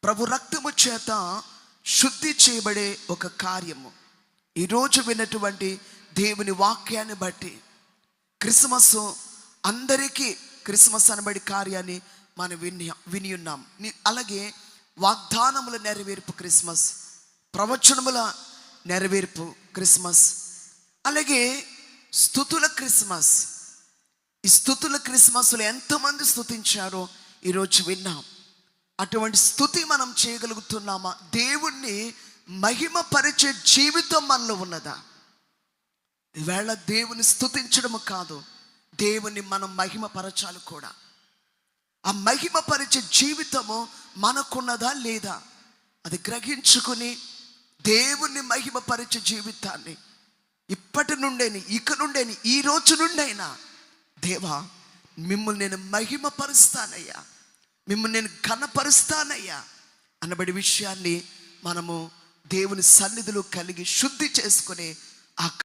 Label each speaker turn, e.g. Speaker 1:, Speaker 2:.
Speaker 1: ప్రభు రక్తము చేత శుద్ధి చేయబడే ఒక కార్యము. ఈరోజు విన్నటువంటి దేవుని వాక్యాన్ని బట్టి క్రిస్మస్ అందరికీ క్రిస్మస్ అనబడి కార్యాన్ని మనం విని ఉన్నాం. అలాగే వాగ్దానముల నెరవేర్పు క్రిస్మస్, ప్రవచనముల నెరవేర్పు క్రిస్మస్, అలాగే స్తుతుల క్రిస్మస్. ఈ స్తుతుల క్రిస్మస్లో ఎంతమంది స్తుతించారో ఈరోజు విన్నాం. అటువంటి స్తుతి మనం చేయగలుగుతున్నామా? దేవుణ్ణి మహిమపరిచే జీవితం మనలో ఉన్నదా? ఈవేళ దేవుని స్తుతించడము కాదు, దేవుని మనం మహిమపరచాలి కూడా. ఆ మహిమపరిచే జీవితము మనకున్నదా లేదా? అది గ్రహించుకుని దేవుణ్ణి మహిమపరిచే జీవితాన్ని ఇప్పటి నుండేని, ఇక నుండేని, ఈ రోజు నుండైనా, దేవా మిమ్మల్ని నేను మహిమపరుస్తానయ్యా, మిమ్మల్ని నేను ఘనపరుస్తానయ్యా అన్నబడి విషయాన్ని మనము దేవుని సన్నిధిలో కలిగి శుద్ధి చేసుకుని ఆ